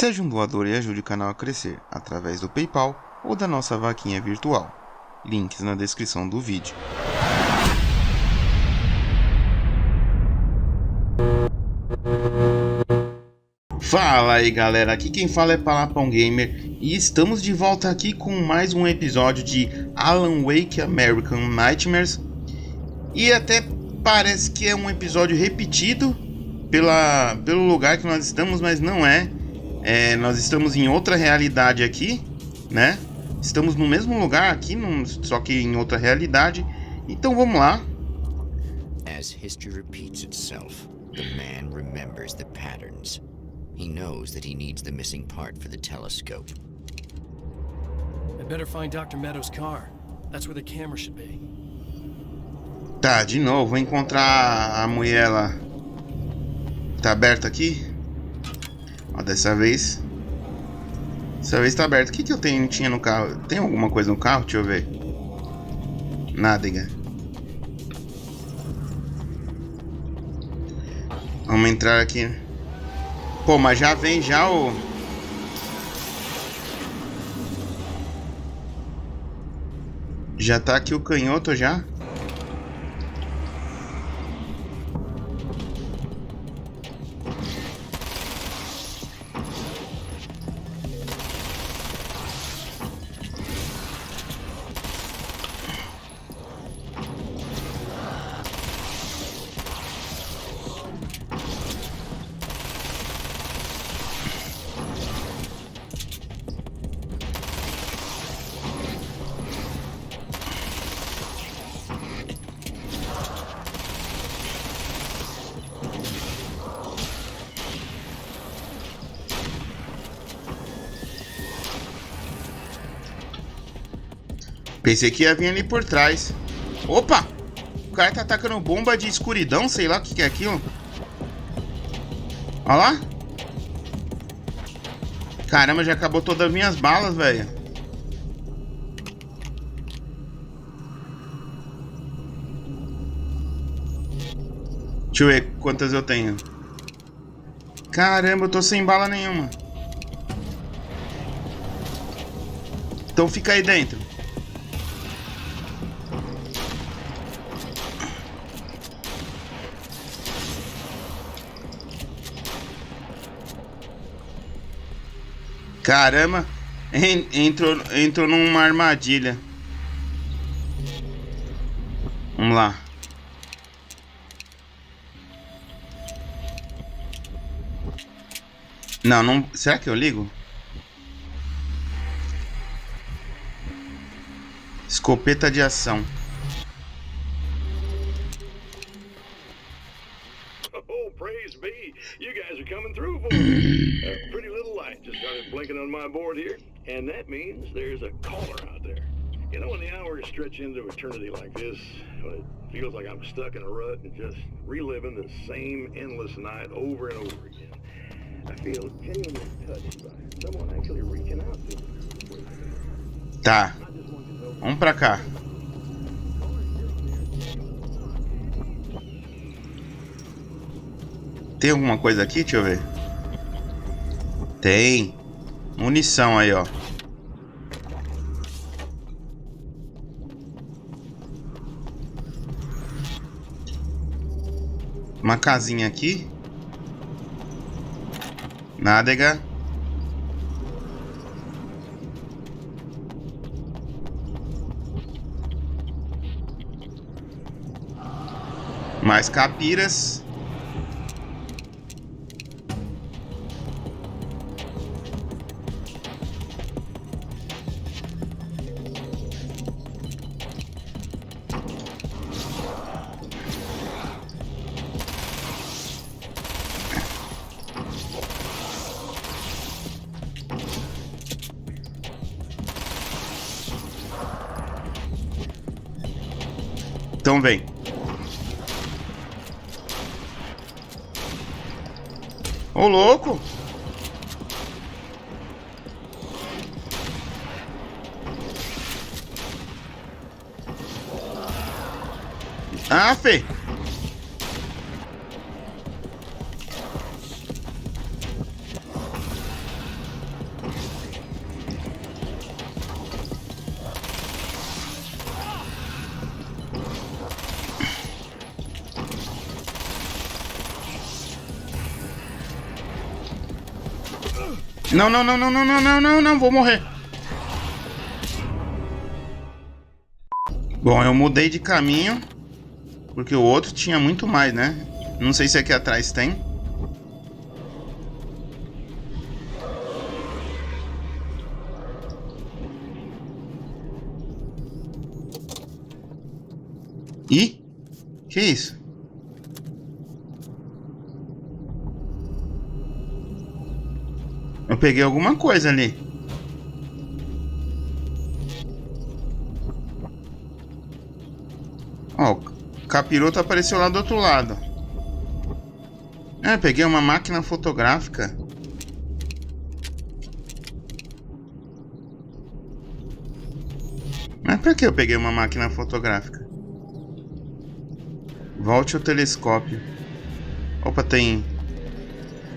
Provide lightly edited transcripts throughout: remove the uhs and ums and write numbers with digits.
Seja um doador e ajude o canal a crescer através do PayPal ou da nossa vaquinha virtual. Links na descrição do vídeo. Fala aí galera, aqui quem fala é Palapão Gamer e estamos de volta aqui com mais um episódio de Alan Wake American Nightmares. E até parece que é um episódio repetido pelo lugar que nós estamos, mas não é. Nós estamos em outra realidade aqui, né? Estamos no mesmo lugar aqui, só que em outra realidade. Então vamos lá. As history repeats itself, the man remembers the patterns. He knows that he needs the missing part for the telescope. I better find Dr. Meadows' car. That's where the camera should be. Tá, de novo, vou encontrar a mulher lá. Tá aberto aqui? Ó, dessa vez tá aberto. O que eu tinha no carro? Tem alguma coisa no carro? Deixa eu ver. Nádega. Vamos entrar aqui. Pô, mas já vem já o... Já tá aqui o canhoto já? Pensei que ia vir ali por trás. Opa! O cara tá atacando bomba de escuridão, sei lá o que é aquilo. Olha lá. Caramba, já acabou todas as minhas balas, velho. Deixa eu ver quantas eu tenho. Caramba, eu tô sem bala nenhuma. Então fica aí dentro. Caramba, entrou numa armadilha. Vamos lá. Não, será que eu ligo? Escopeta de ação. Oh, praise be. You guys are coming through for me. A pretty little light just started blinking on my board here, and that means there's a caller out there. You know, when the hours stretch into eternity like this, when it feels like I'm stuck in a rut and just reliving the same endless night over and over again, I feel genuinely touched by someone actually reaching out to me. Tá. Vamos pra cá. Tem alguma coisa aqui? Deixa eu ver. Tem. Munição aí, ó. Uma casinha aqui. Nádega. Mais capiras. Então vem. Ô, louco! Ah, Fê! Não, não, não, não, não, não, não, não, não, vou morrer. Bom, eu mudei de caminho, porque o outro tinha muito mais, né? Não sei se aqui atrás tem. Ih, que isso? Eu peguei alguma coisa ali. Ó, o capiroto apareceu lá do outro lado. Peguei uma máquina fotográfica. Mas pra que eu peguei uma máquina fotográfica? Volte ao telescópio. Opa, tem...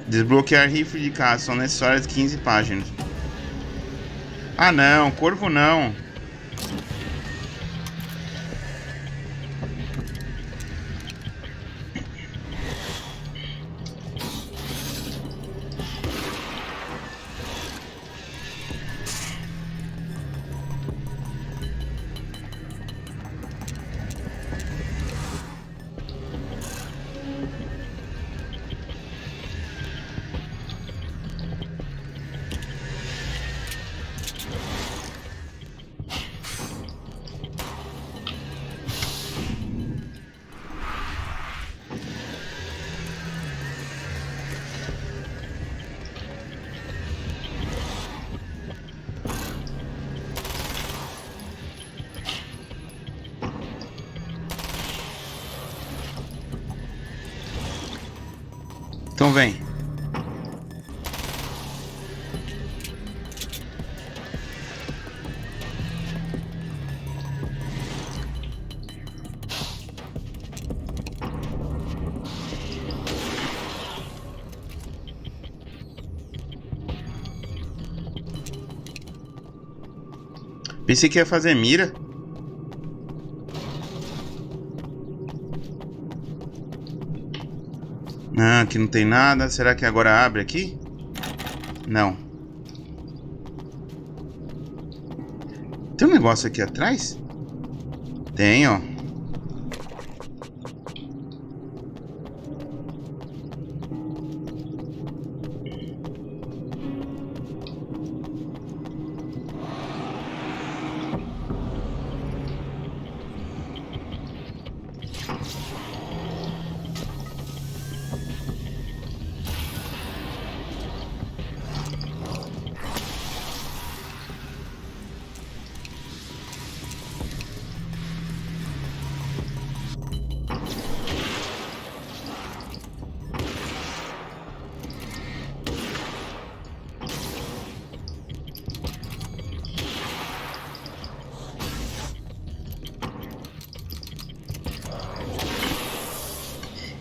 Desbloquear rifle de caça. São necessárias 15 páginas. Ah não, corvo não. Então vem. Pensei que ia fazer mira. Ah, aqui não tem nada. Será que agora abre aqui? Não. Tem um negócio aqui atrás? Tem, ó.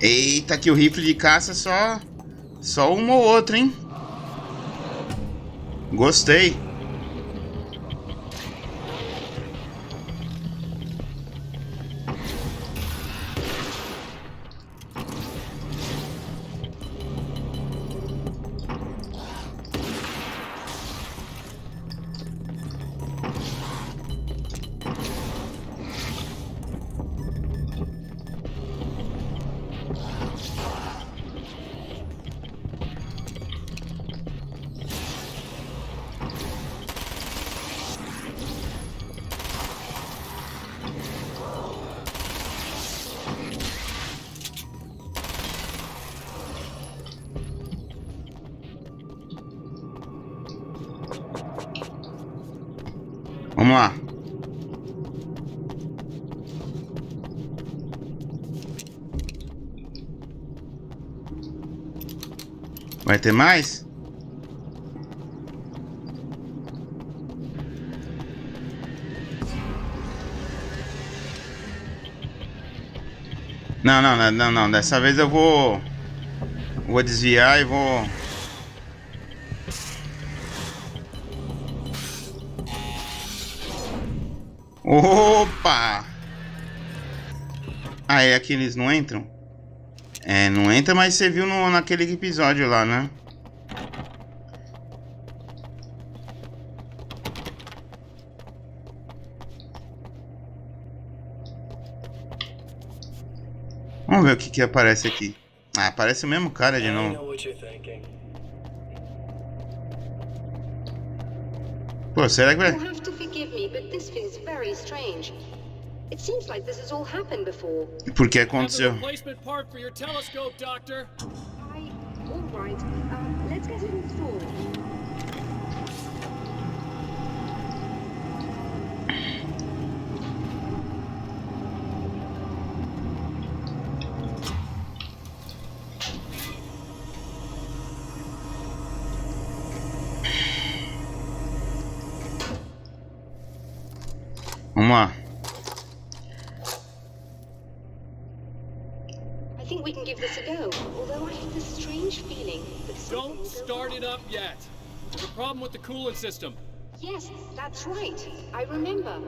Eita, que o rifle de caça só um ou outro, hein? Gostei. Vamos lá. Vai ter mais? Não. Dessa vez eu vou desviar e vou... Opa! Ah, é aqui eles não entram? É, não entra, mas você viu naquele episódio lá, né? Vamos ver o que aparece aqui. Ah, aparece o mesmo cara de novo. Pô, será que vai... You'll have to forgive me, but this feels very strange. It seems like this has all happened before. Por que aconteceu? Replacement part for your telescope, Doctor. All right. Let's get it installed. Vamos lá. I think we can give this a go. Although I have this strange feeling that something Don't will go start wrong. it up yet. There's a problem with the coolant system. Yes, that's right. I remember.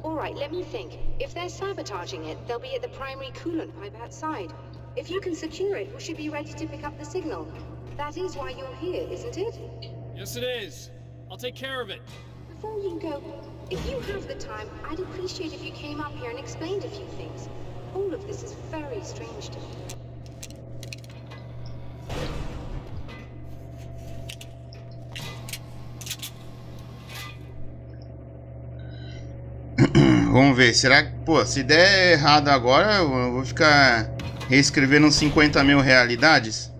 All right, let me think. If they're sabotaging it, they'll be at the primary coolant pipe outside. If you can secure it, we should be ready to pick up the signal. That is why you're here, isn't it? Yes, it is. I'll take care of it. Before you go, if you have the time, I'd appreciate if you came up here and explained a few things. All of this is very strange to me. Vamos ver, será que... Pô, se der errado agora, eu vou ficar reescrevendo 50 mil realidades?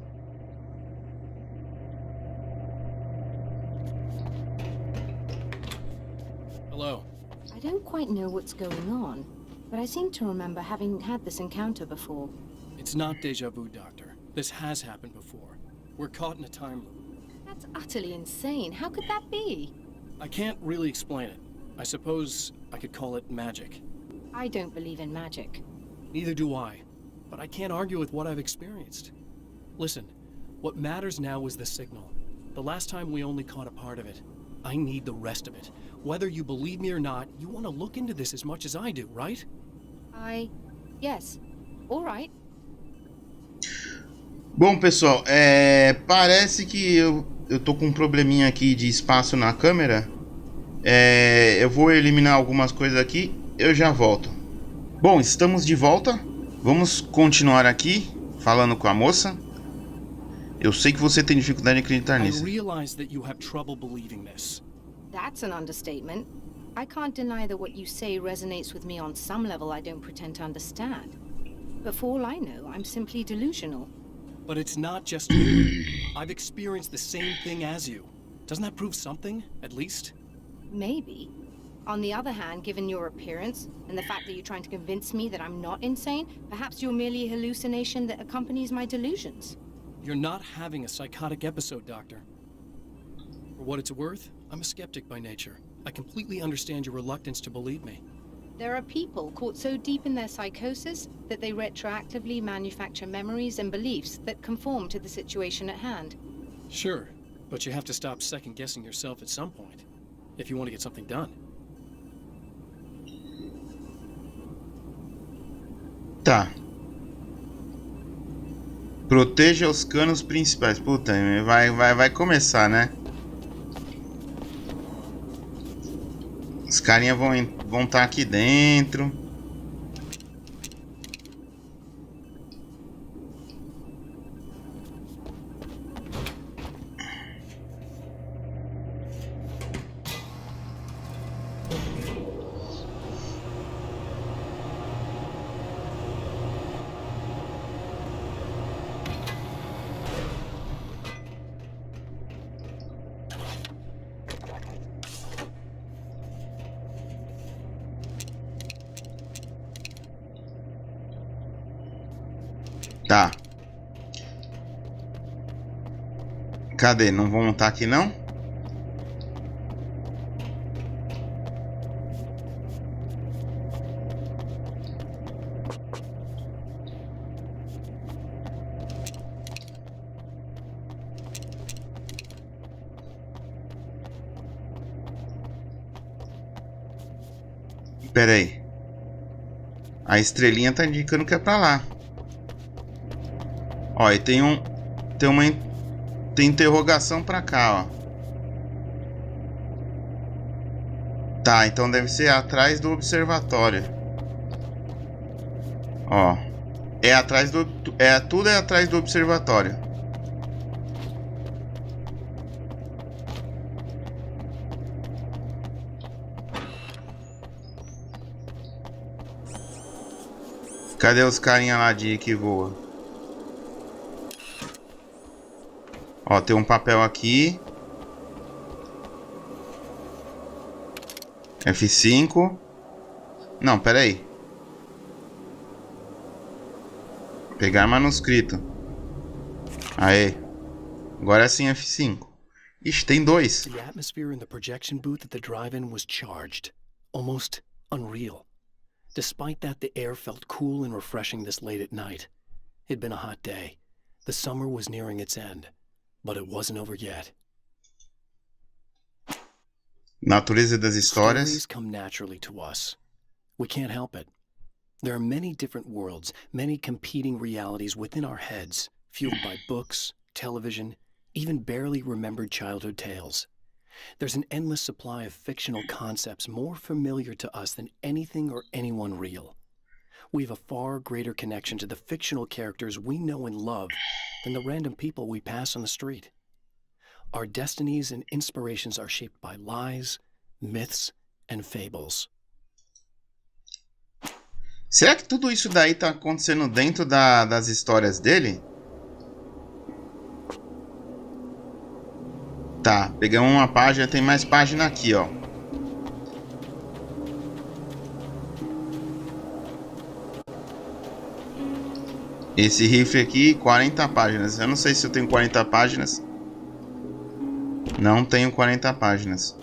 Hello. I don't quite know what's going on, but I seem to remember having had this encounter before. It's not deja vu, Doctor. This has happened before. We're caught in a time loop. That's utterly insane. How could that be? I can't really explain it. I suppose I could call it magic. I don't believe in magic. Neither do I. But I can't argue with what I've experienced. Listen, what matters now is the signal. The last time we only caught a part of it. I need the rest of it. Whether you believe me or not, you want to look into this as much as I do, right? Yes. All right. Bom, pessoal, parece que eu tô com um probleminha aqui de espaço na câmera. Eu vou eliminar algumas coisas aqui, eu já volto. Bom, estamos de volta. Vamos continuar aqui, falando com a moça. Eu sei que você tem dificuldade em acreditar I nisso. realize that you have trouble believing this. That's an understatement. I can't deny that what you say resonates with me on some level I don't pretend to understand. But for all I know, I'm simply delusional. But it's not just you. I've experienced the same thing as you. Doesn't that prove something, at least? Maybe. On the other hand, given your appearance, and the fact that you're trying to convince me that I'm not insane, perhaps you're merely a hallucination that accompanies my delusions. You're not having a psychotic episode, Doctor. For what it's worth, I'm a skeptic by nature. I completely understand your reluctance to believe me. There are people caught so deep in their psychosis that they retroactively manufacture memories and beliefs that conform to the situation at hand. Sure, but you have to stop second-guessing yourself at some point, if you want to get something done. Tá. Proteja os canos principais. Puta, vai começar, né? Os carinha vão estar aqui dentro. Tá. Cadê? Não vão montar aqui não? Pera aí. A estrelinha tá indicando que é pra lá. Ó, e tem interrogação pra cá, ó. Tá, então deve ser atrás do observatório. Ó. É atrás do... tudo é atrás do observatório. Cadê os carinha lá de que voa? Ó, tem um papel aqui. F5. Não, pera aí. Pegar manuscrito. Aê. Agora sim F5. Ixi, tem dois. The atmosphere in the projection booth at the drive-in was charged, almost unreal. Despite that, the air felt cool and refreshing this late at night. It'd been a hot day. The summer was nearing its end, but it wasn't over yet. Natureza das histórias. Stories come naturally to us. We can't help it. There are many different worlds, many competing realities within our heads, fueled by books, television, even barely remembered childhood tales. There's an endless supply of fictional concepts more familiar to us than anything or anyone real. We have a far greater connection to the fictional characters we know and love than the random people we pass on the street. Our destinies and inspirations are shaped by lies, myths, and fables. Será que tudo isso daí tá acontecendo dentro das histórias dele? Tá, pegamos uma página, tem mais página aqui, ó. Esse rifle aqui, 40 páginas. Eu não sei se eu tenho 40 páginas. Não tenho 40 páginas.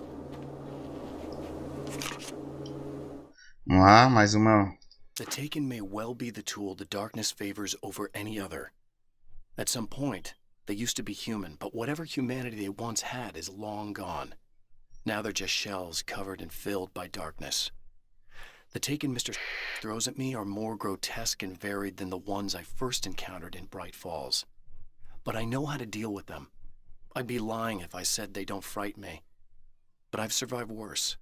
Vamos lá, mais uma. The Taken may well be the tool the darkness favors over any other. At some point, they used to be human, but whatever humanity they once had is long gone. Now they're just shells covered and filled by darkness. The Taken Mr. throws at me are more grotesque and varied than the ones I first encountered in Bright Falls. But I know how to deal with them. I'd be lying if I said they don't frighten me. But I've survived worse.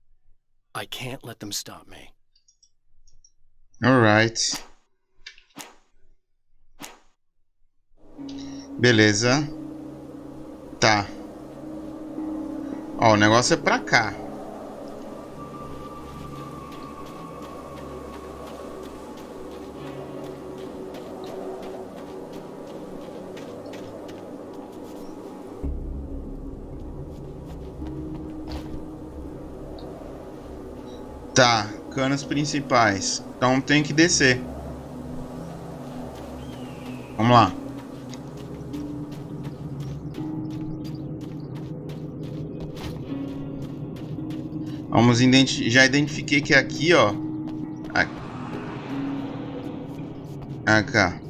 I can't let them stop me. Alright. Beleza. Tá. Ó, o negócio é pra cá. Tá, canos principais. Então tem que descer. Vamos lá. Vamos já identifiquei que é aqui, ó. Cá.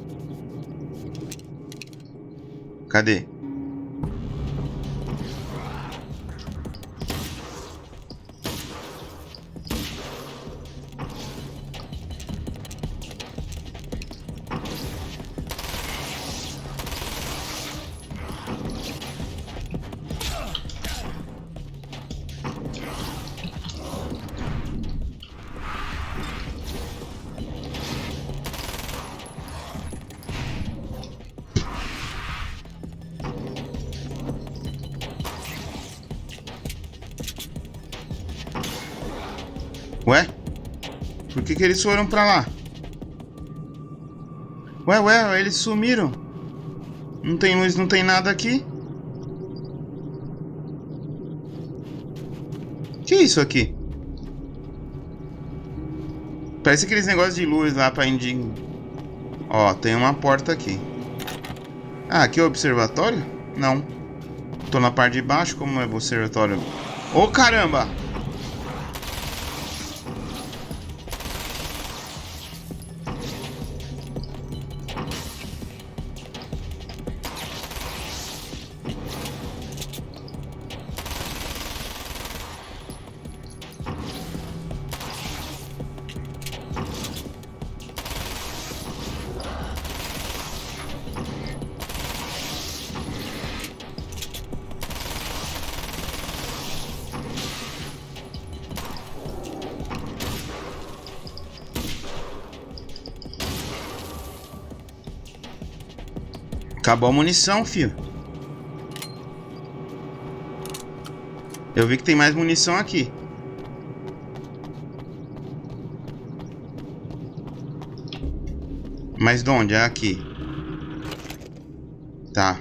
Cadê? Ué? Por que eles foram pra lá? Ué, eles sumiram. Não tem luz, não tem nada aqui. Que é isso aqui? Parece aqueles negócios de luz lá pra indicar. Ó, tem uma porta aqui. Ah, aqui é o observatório? Não. Tô na parte de baixo, como é o observatório? Ô, caramba! Acabou a munição, filho. Eu vi que tem mais munição aqui. Mas de onde? É aqui. Tá.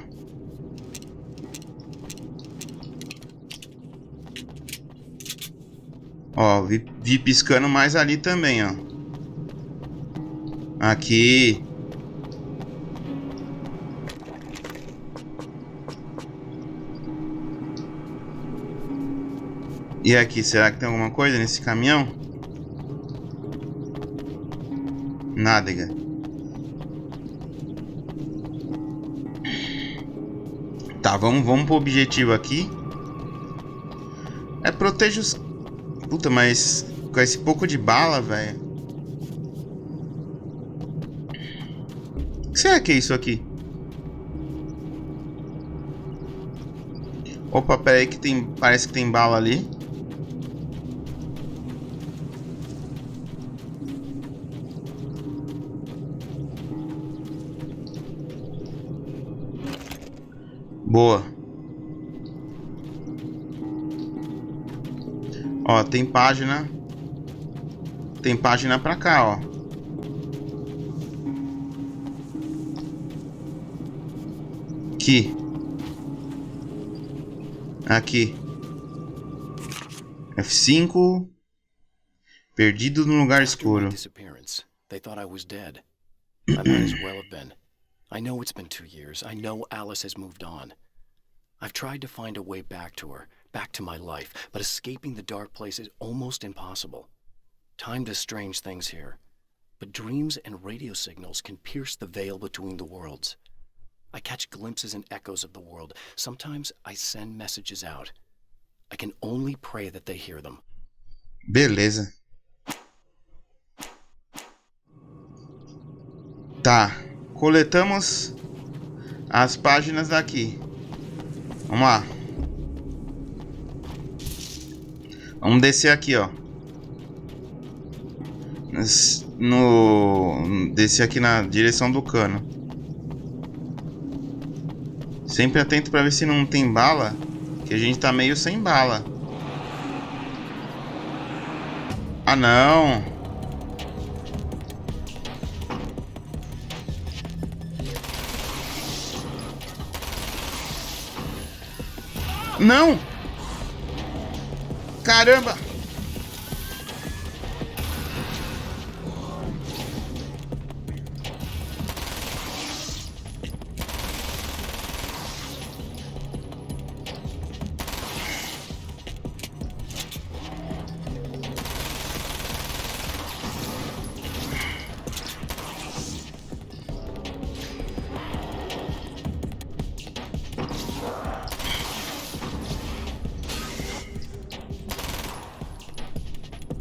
Ó, vi piscando mais ali também, ó. Aqui. E aqui, será que tem alguma coisa nesse caminhão? Nada. Tá, vamos pro objetivo aqui. É, proteja os... Puta, mas com esse pouco de bala, velho. O que será que é isso aqui? Opa, pera aí que tem... Parece que tem bala ali. Boa. Ó, tem página. Tem página pra cá, ó. Aqui. Aqui. F5. Perdido no lugar escuro. They thought I was dead. I might as well have been. I know it's been 2 years. I know Alice has moved on. I've tried to find a way back to her, back to my life, but escaping the dark place is almost impossible. Time does strange things here, but dreams and radio signals can pierce the veil between the worlds. I catch glimpses and echoes of the world. Sometimes I send messages out. I can only pray that they hear them. Beleza. Tá. Coletamos as páginas daqui. Vamos lá. Vamos descer aqui, ó. Descer aqui na direção do cano. Sempre atento pra ver se não tem bala, que a gente tá meio sem bala. Ah, não. Não! Caramba!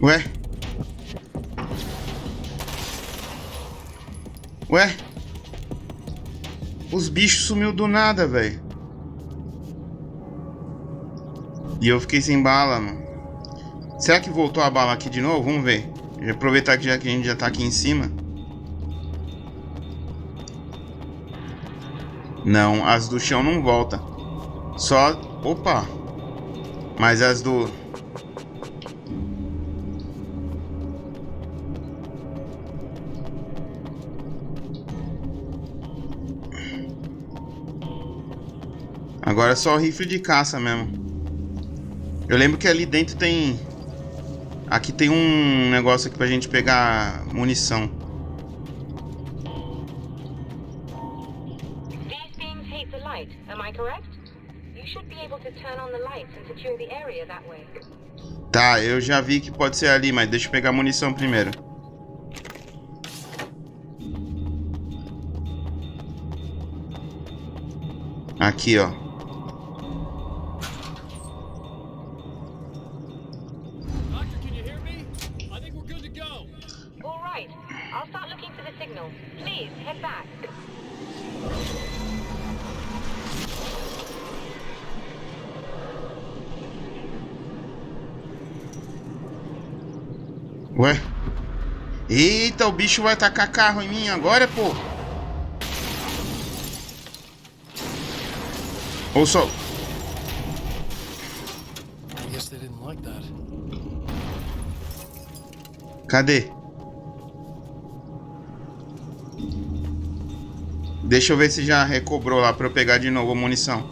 Ué? Ué? Os bichos sumiu do nada, velho. E eu fiquei sem bala, mano. Será que voltou a bala aqui de novo? Vamos ver. Vou aproveitar que já que a gente já tá aqui em cima. Não, as do chão não volta. Só... Opa! Mas as do... Agora é só o rifle de caça mesmo. Eu lembro que ali dentro tem... Aqui tem um negócio aqui pra gente pegar munição. These beams hate the light, am I correct? You should be able to turn on the lights and secure the area that way. Tá, eu já vi que pode ser ali, mas deixa eu pegar munição primeiro. Aqui, ó. I'll start looking for the signal. Please, head back. Ué? Eita, o bicho vai tacar carro em mim agora, pô. Ou só... I guess they didn't like that. Cadê? Deixa eu ver se já recobrou lá pra eu pegar de novo a munição.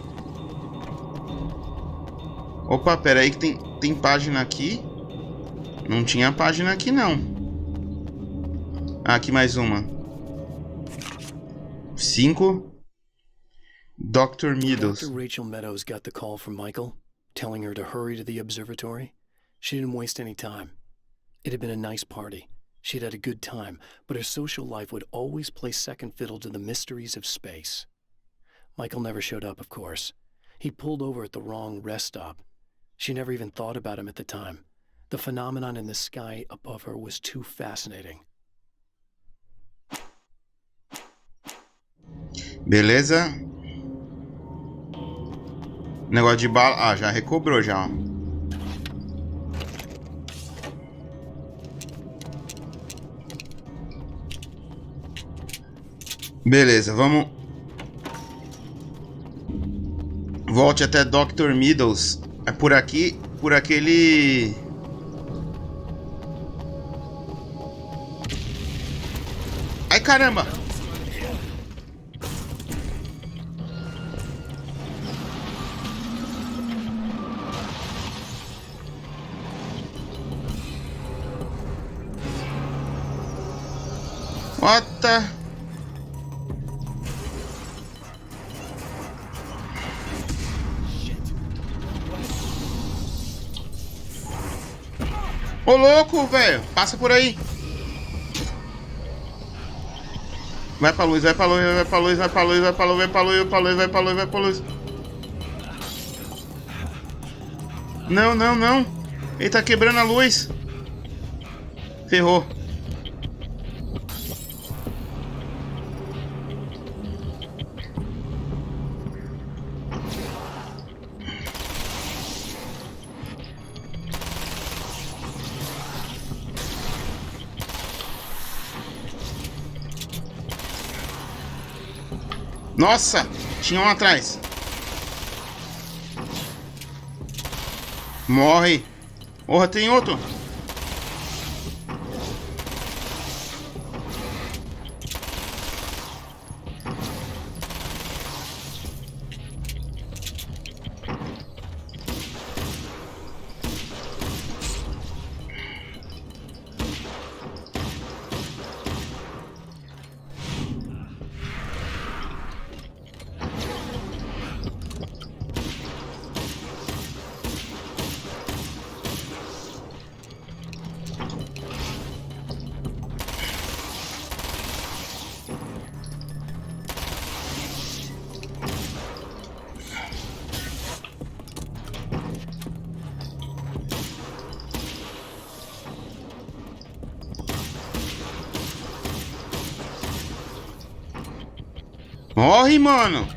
Opa, pera aí que tem página aqui. Não tinha página aqui não. Ah, aqui mais uma. 5. Dr. Meadows. After Rachel Meadows got the call from Michael, telling her to hurry to the observatory, she didn't waste any time. It had been a nice party. She'd had a good time, but her social life would always play second fiddle to the mysteries of space. Michael never showed up, of course. He pulled over at the wrong rest stop. She never even thought about him at the time. The phenomenon in the sky above her was too fascinating. Beleza. Negócio de bala. Ah, já recobrou já. Beleza, vamos. Volte até Dr. Meadows. É por aqui, por aquele. Ai, caramba! What the... Ô louco, velho! Passa por aí! Vai pra luz, vai pra luz, vai pra luz, vai pra luz, vai pra luz, vai pra luz, vai pra luz, vai pra luz, vai pra luz. Não, não, não! Ele tá quebrando a luz! Ferrou! Nossa! Tinha um atrás. Morre. Porra, tem outro. Morre, mano!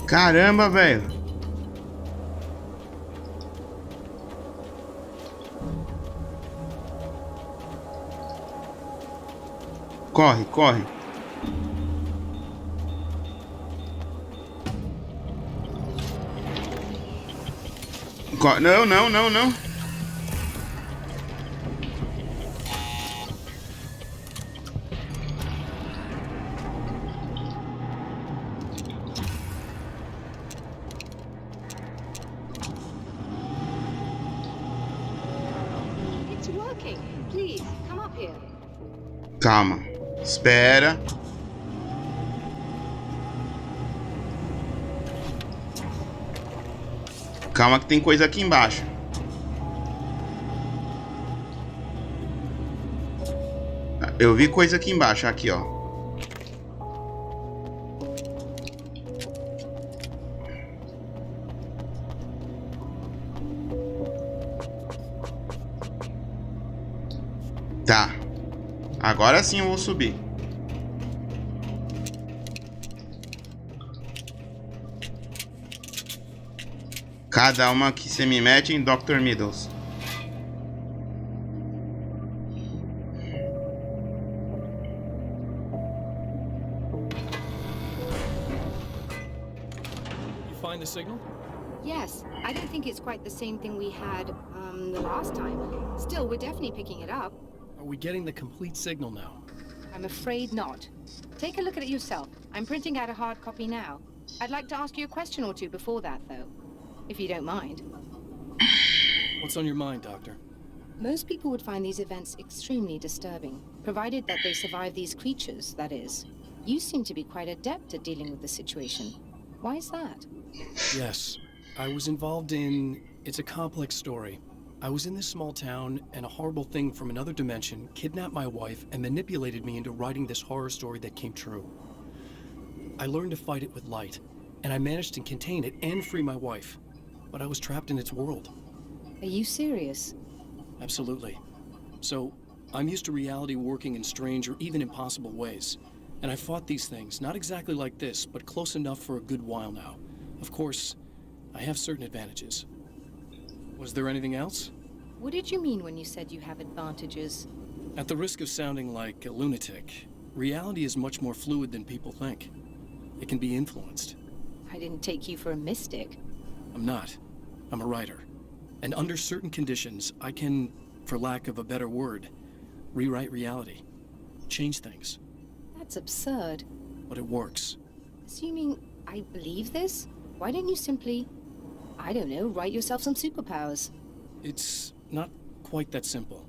Caramba, velho! Corre, corre! Não, não, não, não. It's working. Please, come up here. Calma. Espera. Calma que tem coisa aqui embaixo. Eu vi coisa aqui embaixo, aqui, ó. Tá. Agora sim eu vou subir. Cada uma que você me mete em Dr. Middles. You find the signal? Yes, I don't think it's quite the same thing we had, the last time. Still, we're definitely picking it up. Are we getting the complete signal now? I'm afraid not. Take a look at it yourself. I'm printing out a hard copy now. I'd like to ask you a question or two before that, though, if you don't mind. What's on your mind, Doctor? Most people would find these events extremely disturbing, provided that they survive these creatures, that is. You seem to be quite adept at dealing with the situation. Why is that? Yes. I was involved in... It's a complex story. I was in this small town, and a horrible thing from another dimension kidnapped my wife and manipulated me into writing this horror story that came true. I learned to fight it with light, and I managed to contain it and free my wife. But I was trapped in its world. Are you serious? Absolutely. So, I'm used to reality working in strange or even impossible ways. And I fought these things, not exactly like this, but close enough for a good while now. Of course, I have certain advantages. Was there anything else? What did you mean when you said you have advantages? At the risk of sounding like a lunatic, reality is much more fluid than people think. It can be influenced. I didn't take you for a mystic. I'm not. I'm a writer. And under certain conditions, I can, for lack of a better word, rewrite reality. Change things. That's absurd. But it works. Assuming I believe this, why don't you simply, I don't know, write yourself some superpowers? It's not quite that simple.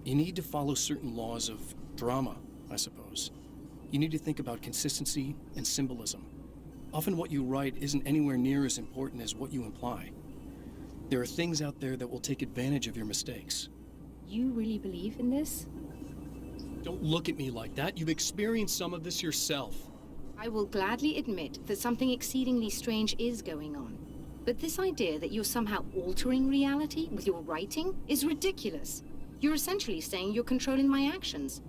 You need to follow certain laws of drama, I suppose. You need to think about consistency and symbolism. Often what you write isn't anywhere near as important as what you imply. There are things out there that will take advantage of your mistakes. You really believe in this? Don't look at me like that. You've experienced some of this yourself. I will gladly admit that something exceedingly strange is going on. But this idea that you're somehow altering reality with your writing is ridiculous. You're essentially saying you're controlling my actions.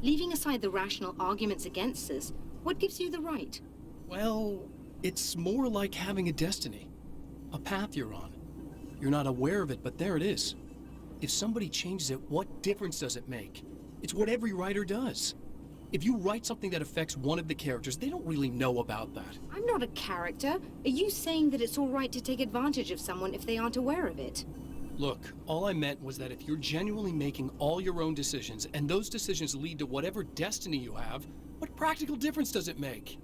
Leaving aside the rational arguments against this, what gives you the right? Well, it's more like having a destiny. A path you're on. You're not aware of it, but there it is. If somebody changes it, what difference does it make? It's what every writer does. If you write something that affects one of the characters, they don't really know about that. I'm not a character. Are you saying that it's all right to take advantage of someone if they aren't aware of it? Look, all I meant was that if you're genuinely making all your own decisions, and those decisions lead to whatever destiny you have, what practical difference does it make?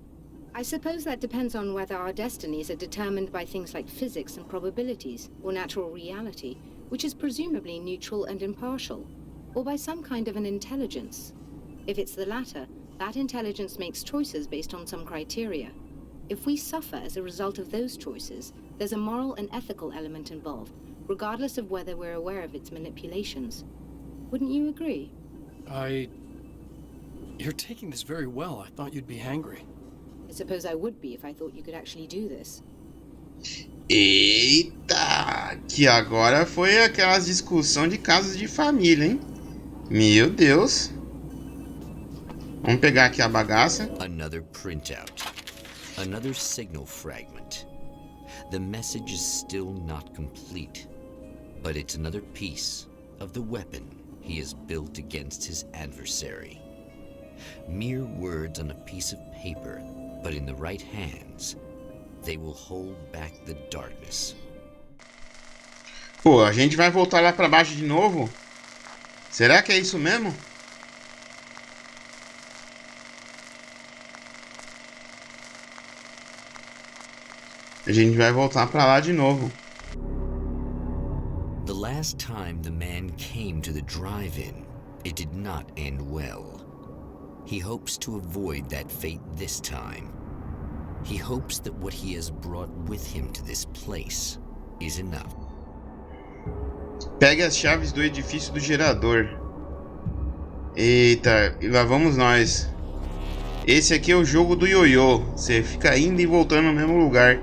I suppose that depends on whether our destinies are determined by things like physics and probabilities, or natural reality, which is presumably neutral and impartial, or by some kind of an intelligence. If it's the latter, that intelligence makes choices based on some criteria. If we suffer as a result of those choices, there's a moral and ethical element involved, regardless of whether we're aware of its manipulations. Wouldn't you agree? You're taking this very well. I thought you'd be angry. I suppose I would be if I thought you could actually do this. Eita, que agora foi aquelas discussão de casos de família, hein? Meu Deus. Vamos pegar aqui a bagaça. Another printout. Another signal fragment. The message is still not complete, but it's another piece of the weapon he has built against his adversary. Mere words on a piece of paper, but in the right hands, they will hold back the darkness. Pô, a gente vai voltar lá pra baixo de novo? Será que é isso mesmo? A gente vai voltar pra lá de novo. The last time the man came to the drive-in, it did not end well. He hopes to avoid that fate this time. He hopes that what he has brought with him to this place is enough. Pegue as chaves do edifício do gerador. Eita, e lá vamos nós. Esse aqui é o jogo do ioiô. Você fica indo e voltando no mesmo lugar.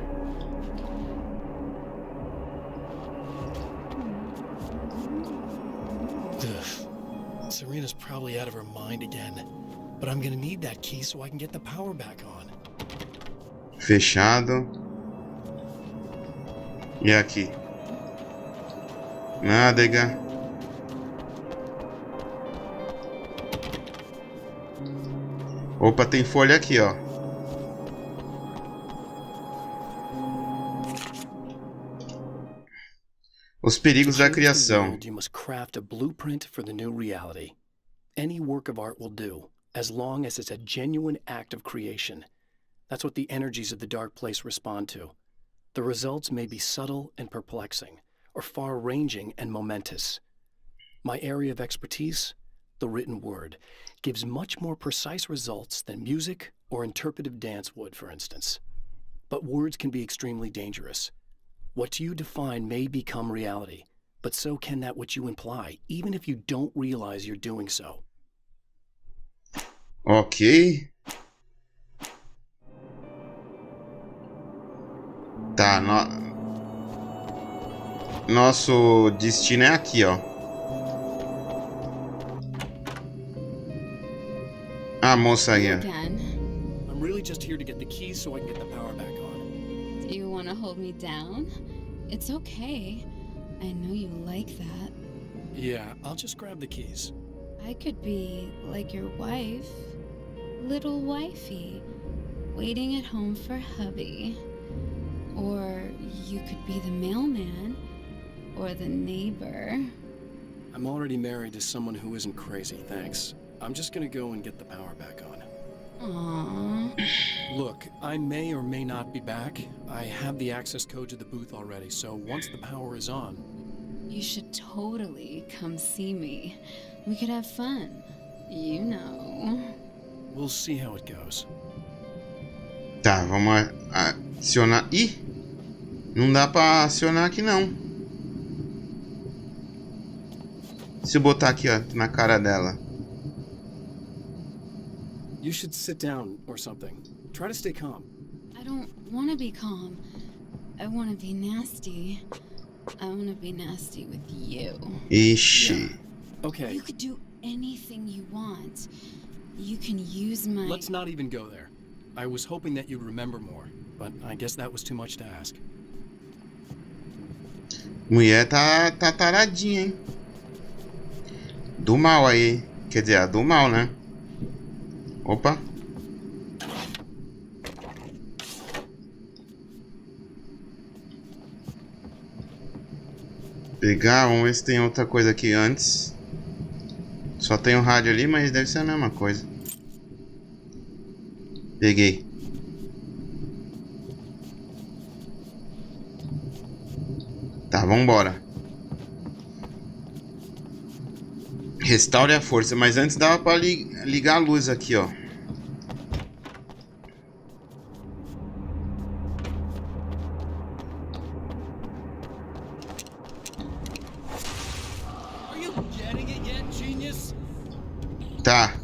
Serena's probably out of her mind again. But I'm gonna need that key so I can get the power back on. Fechado. E aqui? Nádega. Opa, tem folha aqui, ó. Os perigos da criação. You must craft a blueprint for the new reality. Any work of art will do, as long as it's a genuine act of creation. That's what the energies of the dark place respond to. The results may be subtle and perplexing, or far-ranging and momentous. My area of expertise, the written word, gives much more precise results than music or interpretive dance would, for instance. But words can be extremely dangerous. What you define may become reality, but so can that which you imply, even if you don't realize you're doing so. Ok. Tá, nosso destino é aqui, ó. A moça aí, ó. I'm really just here to get the keys so I can get the power back on. Do you want to hold me down? It's okay. I know you like that. Yeah, I'll just grab the keys. I could be like your wife, little wifey, waiting at home for hubby. Or you could be the mailman, or the neighbor. I'm already married to someone who isn't crazy, thanks. I'm just gonna go and get the power back on. Aww. Look, I may or may not be back. I have the access code to the booth already, so once the power is on... You should totally come see me. We could have fun. You know. We'll see how it goes. Tá, vamos acionar. Ih! Não dá pra acionar aqui, não. Se eu botar aqui, ó, na cara dela. You should sit down or something. Try to stay calm. I don't want to be calm. I want to be nasty. I want to be nasty with you. Ixi. Yeah. Okay. You could do anything you want. You can use my... Let's not even go there. I was hoping that you'd remember more, but I guess that was too much to ask. Mulher tá taradinha, hein? Do mal aí. Quer dizer, a do mal, né? Opa. Pegar, vamos ver se tem outra coisa aqui antes. Só tem o rádio ali, mas deve ser a mesma coisa. Peguei. Tá, vambora. Restaure a força, mas antes dava pra ligar a luz aqui, ó. Tá,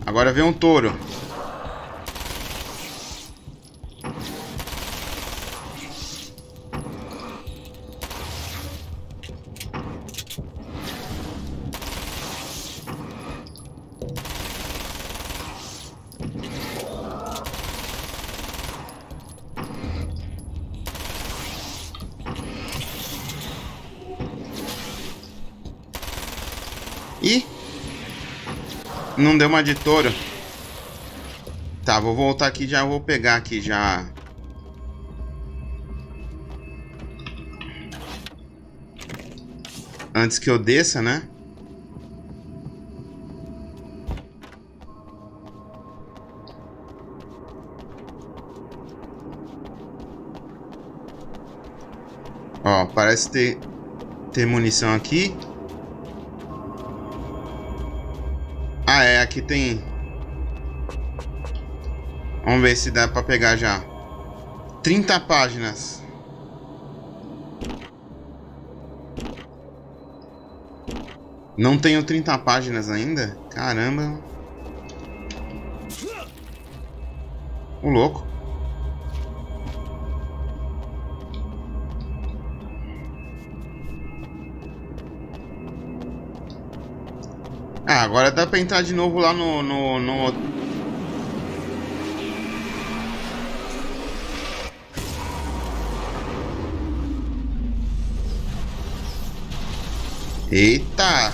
agora vem um touro. Ih! Não deu uma de touro. Tá, vou voltar aqui, já vou pegar aqui já. Antes que eu desça, né? Ó, parece ter munição aqui. Ah, é, aqui tem... Vamos ver se dá pra pegar já. 30 páginas. Não tenho 30 páginas ainda? Caramba. O louco. Ah, agora dá pra entrar de novo lá no... Eita!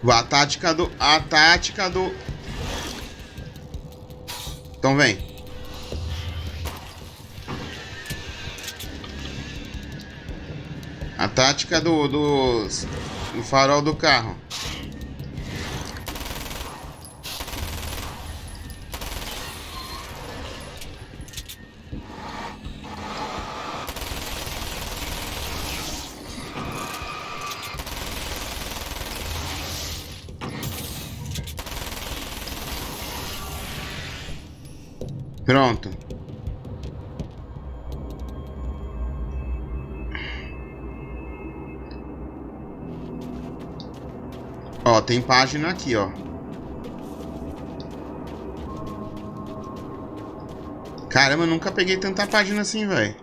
A tática do... Então vem. A tática do farol do carro. Pronto. Ó, tem página aqui, ó. Caramba, eu nunca peguei tanta página assim, velho.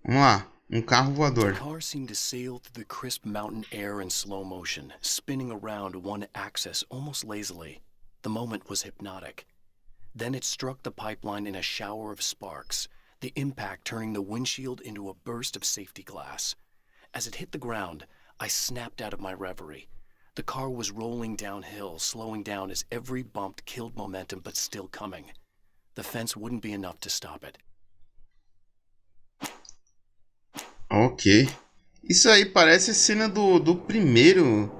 Vamos lá. Um carro voador. The car seemed to sail through the crisp mountain air in slow motion, spinning around one axis almost lazily. The moment was hypnotic. Then it struck the pipeline in a shower of sparks, the impact turning the windshield into a burst of safety glass. As it hit the ground, I snapped out of my reverie. The car was rolling downhill, slowing down as every bump killed momentum but still coming. The fence wouldn't be enough to stop it. Ok. Isso aí parece a cena do primeiro...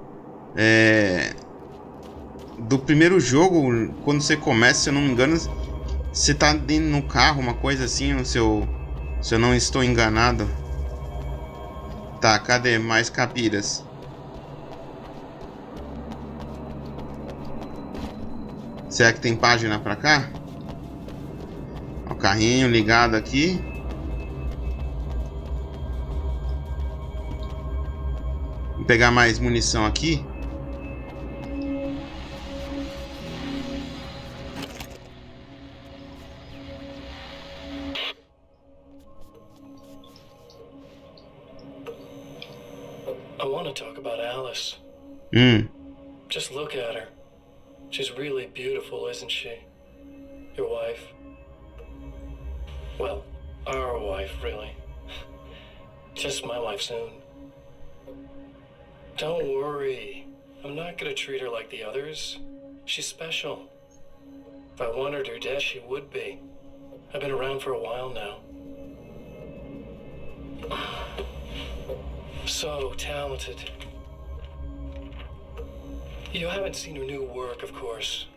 do primeiro jogo, quando você começa, se eu não me engano, você tá dentro no carro, uma coisa assim, se eu não estou enganado. Tá, cadê mais capiras? Será que tem página pra cá? Ó, o carrinho ligado aqui. Vou pegar mais munição aqui. I want to talk about Alice. Just look at her. She's really beautiful, isn't she? Your wife. Well, our wife, really. Just my wife soon. Don't worry. I'm not gonna treat her like the others. She's special. If I wanted her dead, she would be. I've been around for a while now. So talented. You haven't seen her new work, of course.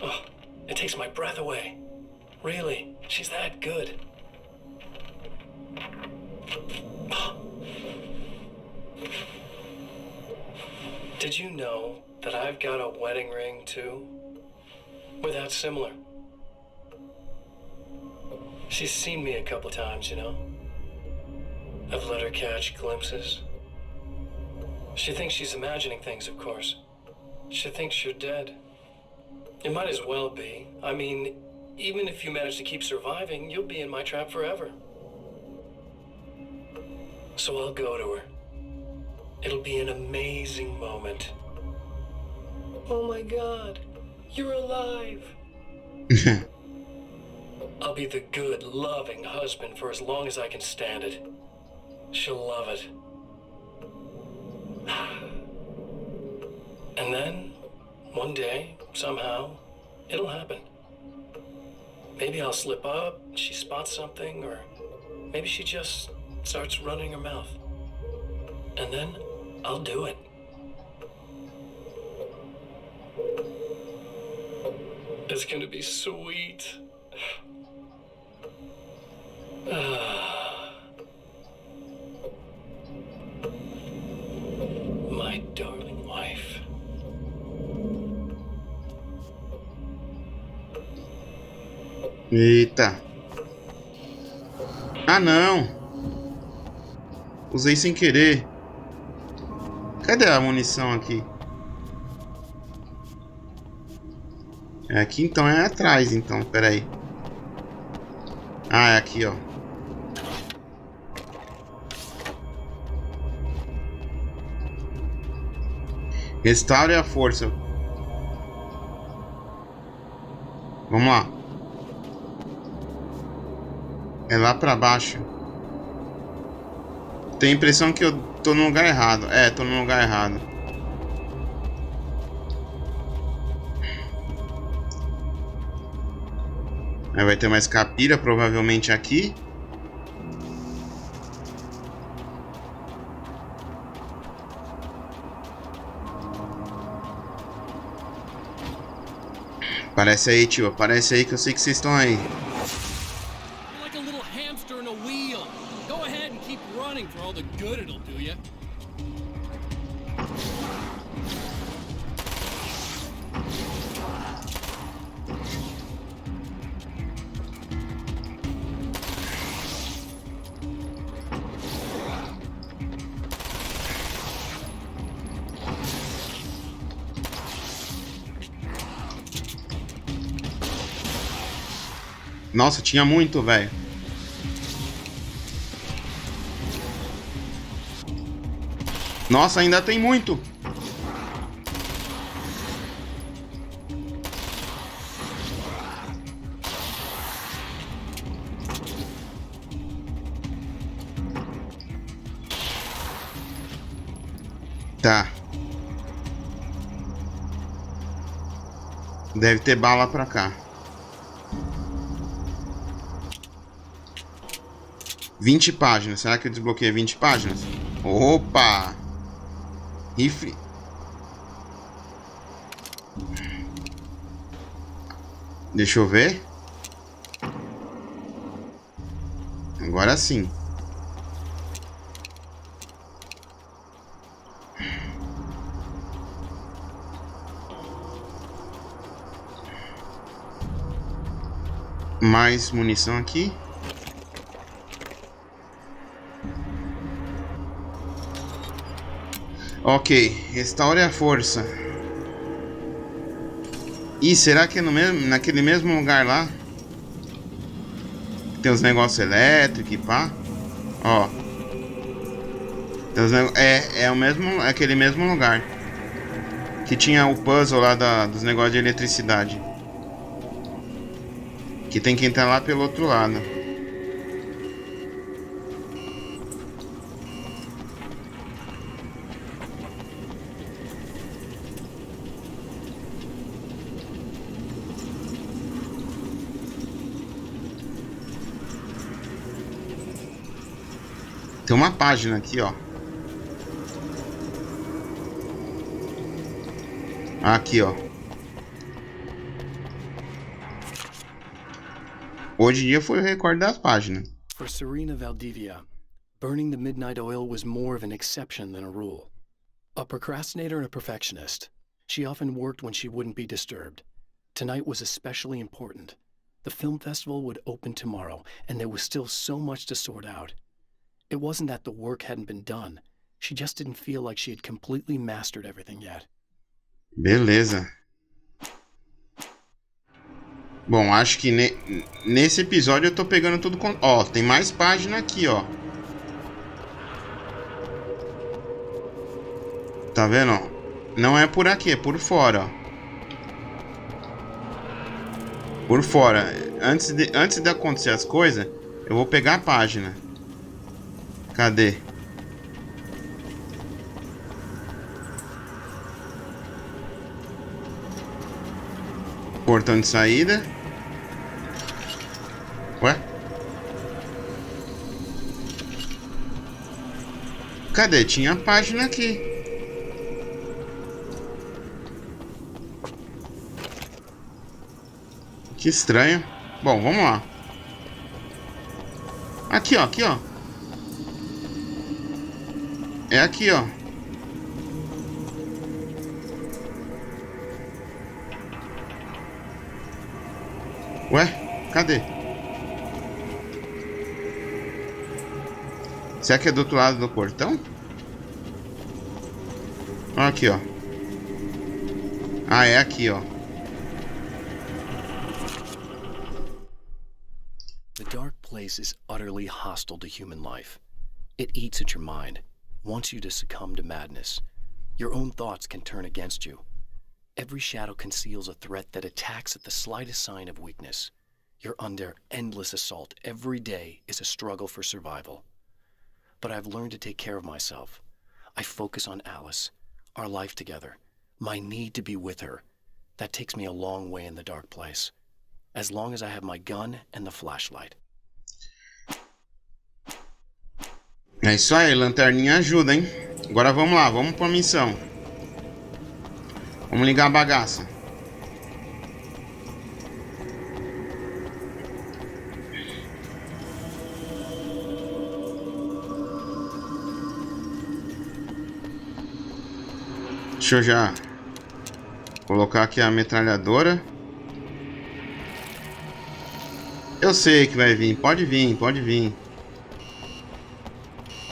Oh, it takes my breath away. Really, she's that good. Did you know that I've got a wedding ring, too? We're that similar. She's seen me a couple times, you know? I've let her catch glimpses. She thinks she's imagining things, of course. She thinks you're dead. It might as well be. I mean, even if you manage to keep surviving, you'll be in my trap forever. So I'll go to her. It'll be an amazing moment. Oh my God, you're alive. I'll be the good, loving husband for as long as I can stand it. She'll love it. And then, one day, somehow, it'll happen. Maybe I'll slip up, she spots something, or maybe she just starts running her mouth. And then, I'll do it. It's gonna be sweet. My darling wife. Eita. Ah, não. Usei sem querer. Cadê a munição aqui? Aqui então é atrás, então, peraí. Ah, é aqui, ó. Restaure a força. Vamos lá. É lá pra baixo. Tenho a impressão que eu tô no lugar errado. É, tô no lugar errado. Aí vai ter mais capira, provavelmente aqui. Aparece aí, tio. Aparece aí que eu sei que vocês estão aí. You're like a little hamster in a wheel. Go ahead and keep running for all the good it'll do ya. Nossa, tinha muito, velho. Nossa, ainda tem muito. Tá. Deve ter bala pra cá. 20 páginas. Será que eu desbloqueei 20 páginas? Opa! Rifle. Deixa eu ver. Agora sim. Mais munição aqui. Ok, restaure a força. Ih, será que é naquele mesmo lugar lá? Tem os negócios elétricos e pá. Ó. É o mesmo, aquele mesmo lugar. Que tinha o puzzle lá dos negócios de eletricidade. Que tem que entrar lá pelo outro lado. Tem uma página aqui, ó. Aqui, ó. Hoje em dia foi o recorde das páginas. For Serena Valdivia, burning the midnight oil was more of an exception than a rule. A procrastinator and a perfectionist, she often worked when she wouldn't be disturbed. Tonight was especially important. The film festival would open tomorrow, and there was still so much to sort out. It wasn't that the work hadn't been done. She just didn't feel like she had completely mastered everything yet. Beleza. Bom, acho que nesse episódio eu tô pegando tudo com... Ó, tem mais página aqui, ó. Tá vendo, ó? Não é por aqui, é por fora, ó. Por fora. Antes de acontecer as coisas, eu vou pegar a página. Cadê? Portão de saída. Ué? Cadê? Tinha a página aqui. Que estranho. Bom, vamos lá. Aqui, ó, aqui, ó. É aqui, ó. Ué? Cadê? Será que é do outro lado do portão? Aqui, ó. Ah, é aqui, ó. The dark place is utterly hostile to human life. It eats at your mind, wants you to succumb to madness. Your own thoughts can turn against you. Every shadow conceals a threat that attacks at the slightest sign of weakness. You're under endless assault. Every day is a struggle for survival. But I've learned to take care of myself. I focus on Alice, our life together, my need to be with her. That takes me a long way in the dark place. As long as I have my gun and the flashlight. É isso aí, lanterninha ajuda, hein? Agora vamos lá, vamos pra missão. Vamos ligar a bagaça. Deixa eu já colocar aqui a metralhadora. Eu sei que vai vir, pode vir, pode vir.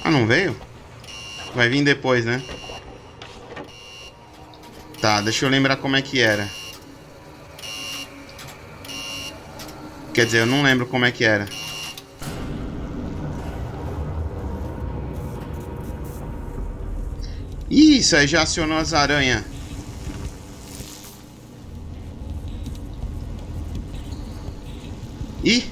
Ah, não veio? Vai vir depois, né? Tá, deixa eu lembrar como é que era. Quer dizer, eu não lembro como é que era. Isso aí já acionou as aranhas. Ih!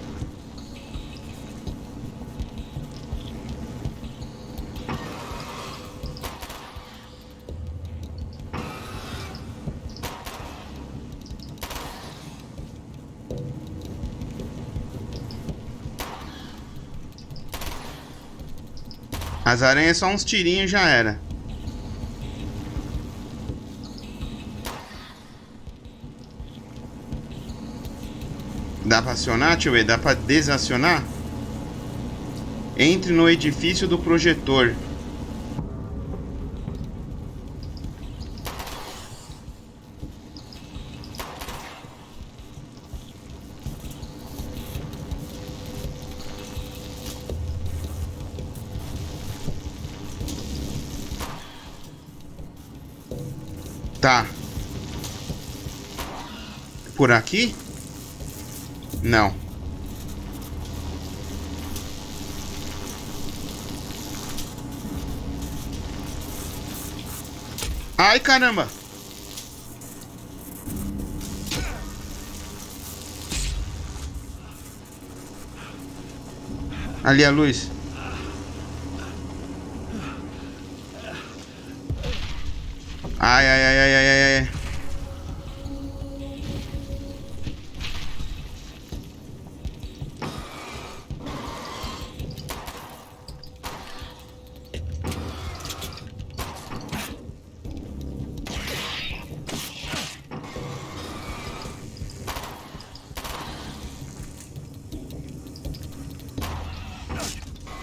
As aranhas só uns tirinhos já era. Dá pra acionar? Deixa eu ver. Dá pra desacionar? Entre no edifício do projetor. Tá. Por aqui? Não. Ai, caramba. Ali a luz. Ai, ai, ai, ai, ai, ai, ai.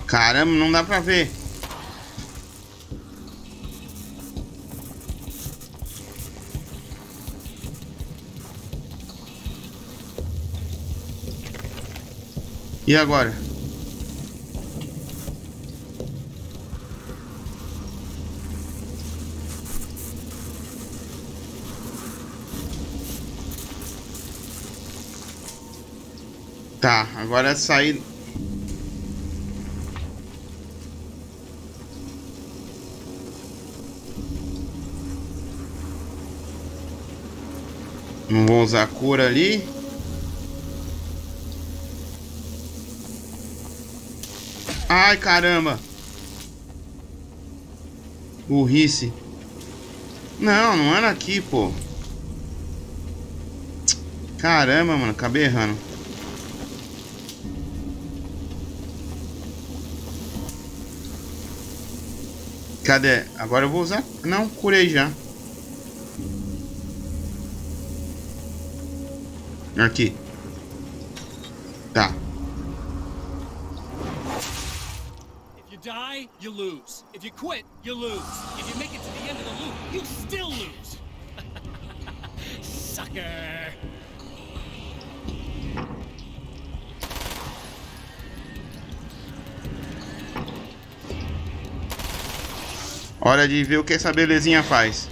Caramba, não dá pra ver. E agora? Tá, agora é sair. Não vou usar a cura ali. Ai, caramba. Burrice. Não, não era aqui, pô. Caramba, mano, acabei errando. Cadê? Agora eu vou usar. Não, curei já. Aqui. Tá. If you die, you lose. If you quit, you lose. If you make it to the end of the loop, you still lose. Sucker. Hora de ver o que essa belezinha faz.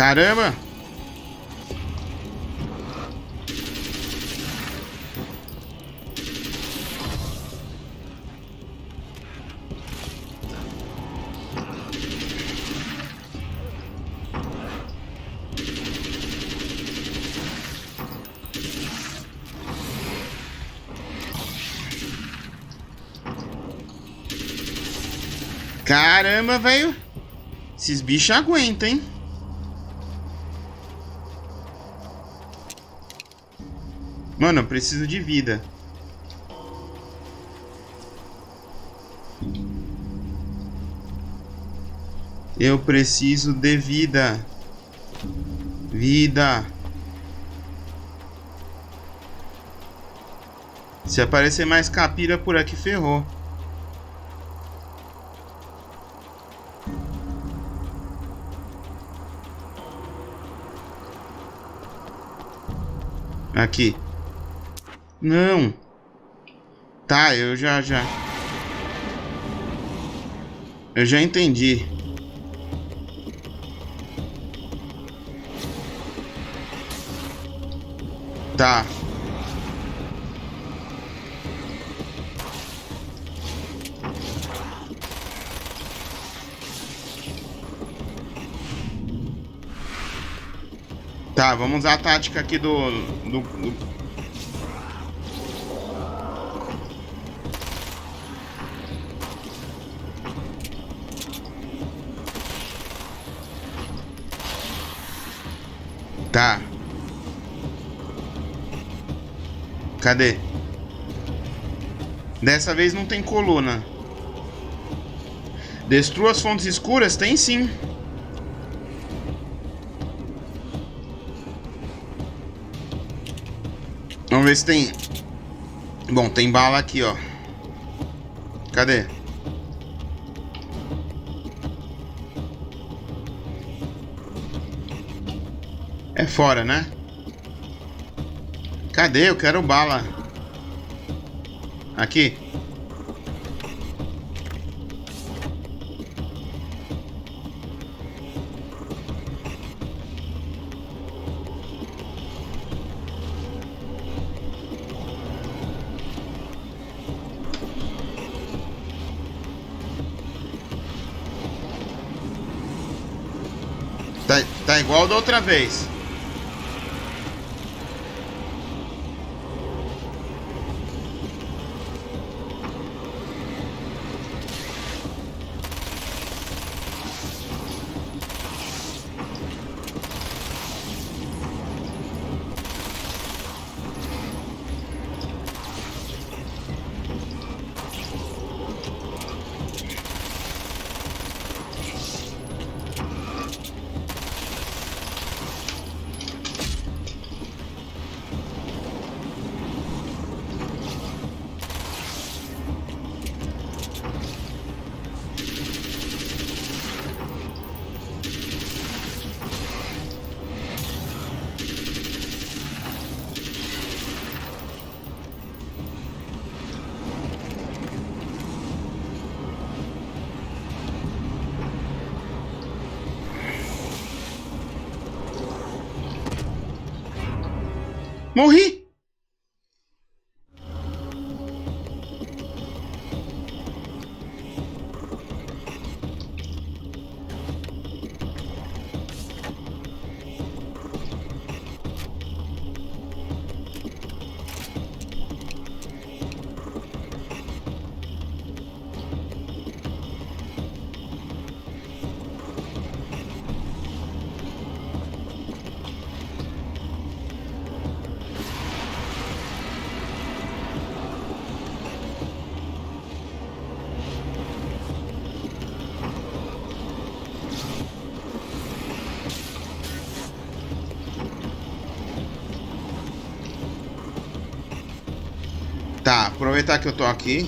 Caramba! Caramba, velho. Esses bichos aguentam, hein? Mano, eu preciso de vida. Eu preciso de vida. Vida. Se aparecer mais capira por aqui, ferrou. Aqui. Não. Tá, eu já entendi. Tá. Tá, vamos usar a tática aqui do... Tá. Cadê? Dessa vez não tem coluna. Destrua as fontes escuras? Tem sim. Vamos ver se tem... Bom, tem bala aqui, ó. Cadê? É fora, né? Cadê? Eu quero bala. Aqui. Tá igual da outra vez. Morri! Tá, aproveitar que eu tô aqui.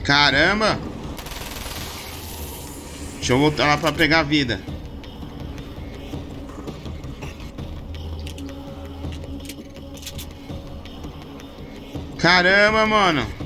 Caramba! Deixa eu voltar lá pra pegar a vida. Caramba, mano.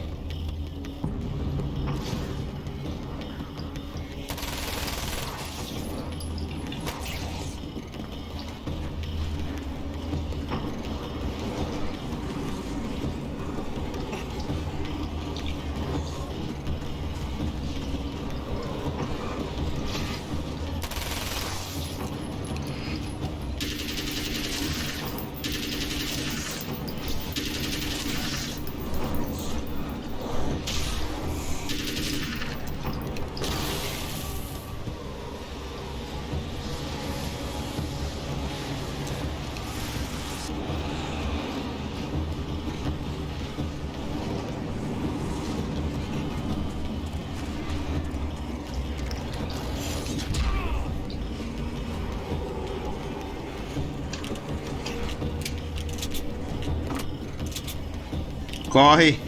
Corre.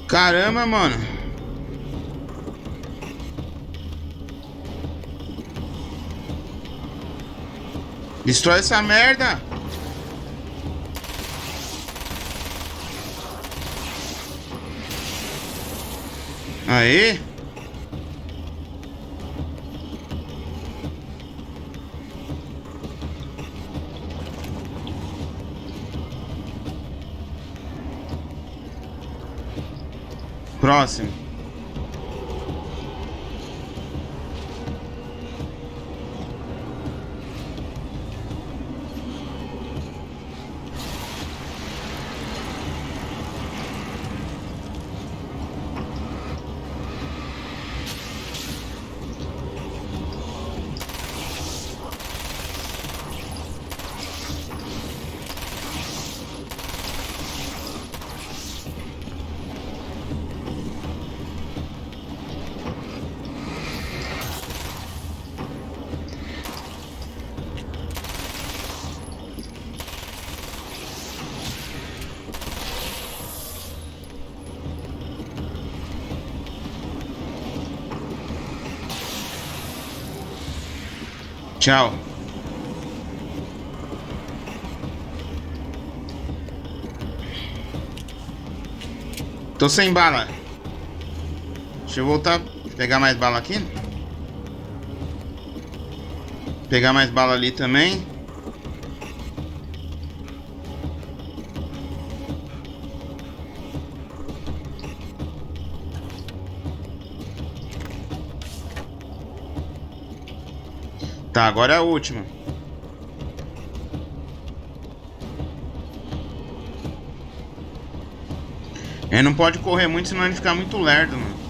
Caramba, mano. Destrói essa merda. Aê! Próximo. Tchau. Tô sem bala. Deixa eu voltar. Pegar mais bala aqui. Pegar mais bala ali também. Tá, agora é a última. Ele não pode correr muito, senão ele fica muito lerdo, mano.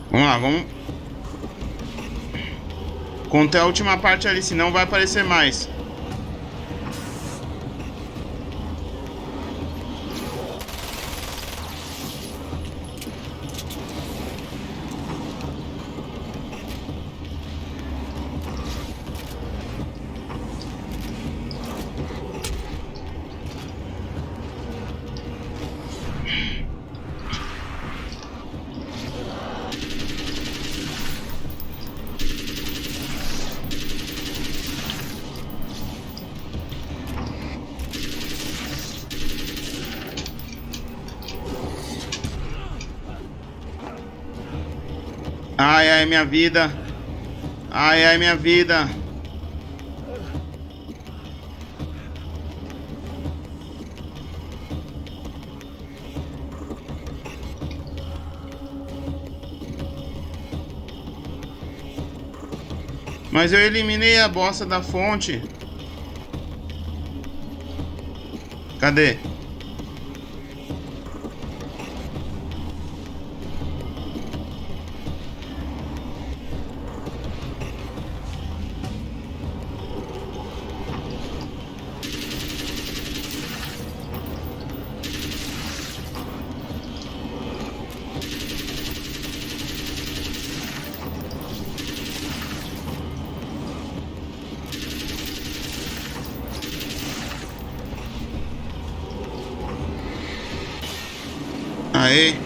Vamos lá, vamos contar a última parte ali, senão vai aparecer mais. Ai, ai, minha vida. Ai, ai, minha vida. Mas eu eliminei a bosta da fonte. Cadê? Aê.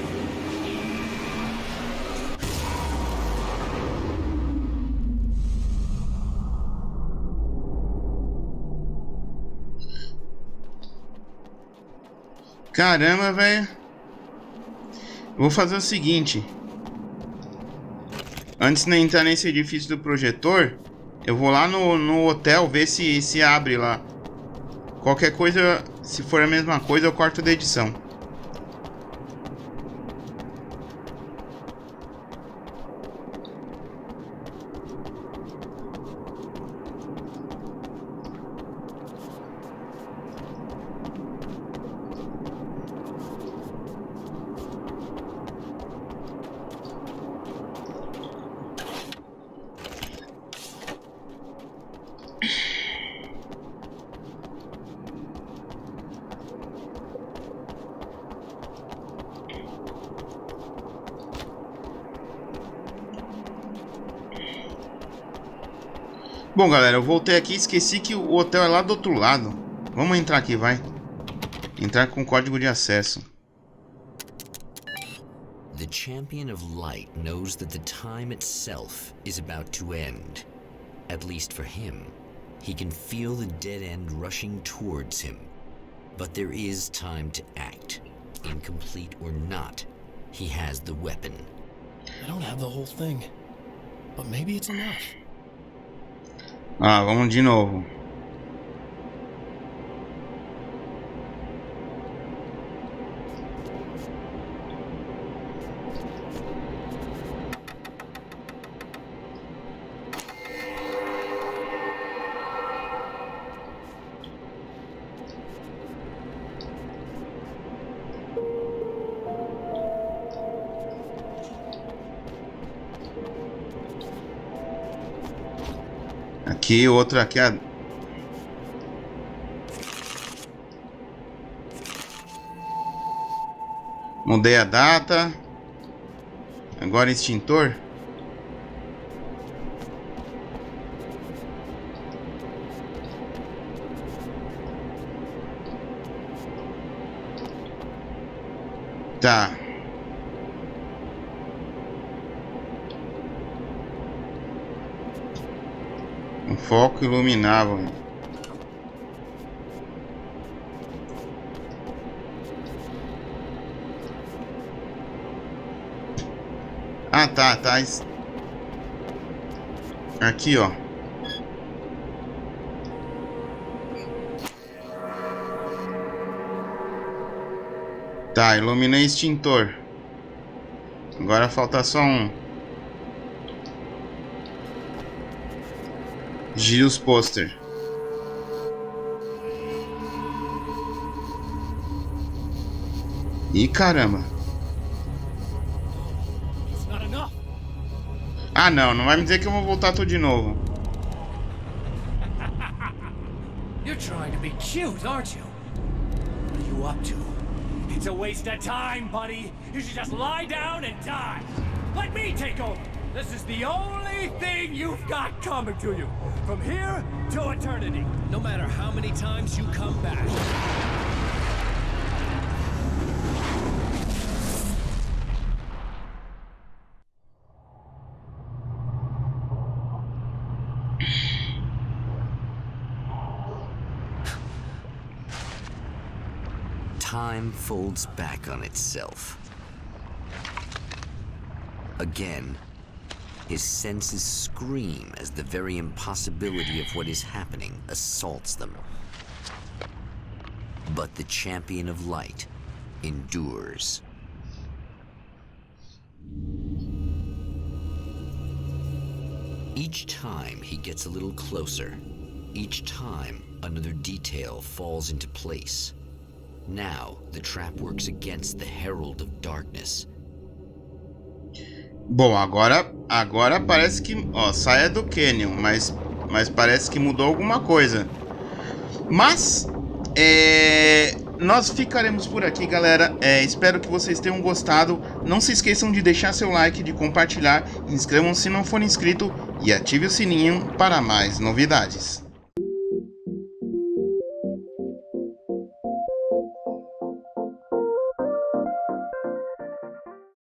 Caramba, velho. Vou fazer o seguinte. Antes de entrar nesse edifício do projetor, eu vou lá no hotel ver se abre lá. Qualquer coisa, se for a mesma coisa, eu corto da edição. Bom, galera, eu voltei aqui e esqueci que o hotel é lá do outro lado. Vamos entrar aqui, vai. Entrar com código de acesso. The champion of light knows that the time itself is about to end. At least for him. He can feel the dead end rushing towards him. But there is time to act. Incomplete or not, he has the weapon. I don't have the whole thing, but maybe it's enough. Ah, vamos de novo. Aqui, outra aqui. Mudei a data. Agora extintor. Tá. Um foco iluminava. Ah, tá. Aqui, ó. Tá, iluminei extintor. Agora falta só um. Gira os pôster. Ih, caramba. Ah, não vai me dizer que eu vou voltar tudo de novo. You're trying to be cute, aren't you? What are you up to? It's a waste of time, buddy. You should just lie down and die. Let me take over. This is the only thing you've got coming to you. From here to eternity. No matter how many times you come back. Time folds back on itself. Again, His senses scream as the very impossibility of what is happening assaults them. But the champion of light endures. Each time he gets a little closer, each time another detail falls into place. Now the trap works against the herald of darkness. Bom, agora parece que, ó, saia do Canyon, mas parece que mudou alguma coisa. Mas nós ficaremos por aqui, galera. Espero que vocês tenham gostado. Não se esqueçam de deixar seu like, de compartilhar, inscrevam-se se não for inscrito e ative o sininho para mais novidades.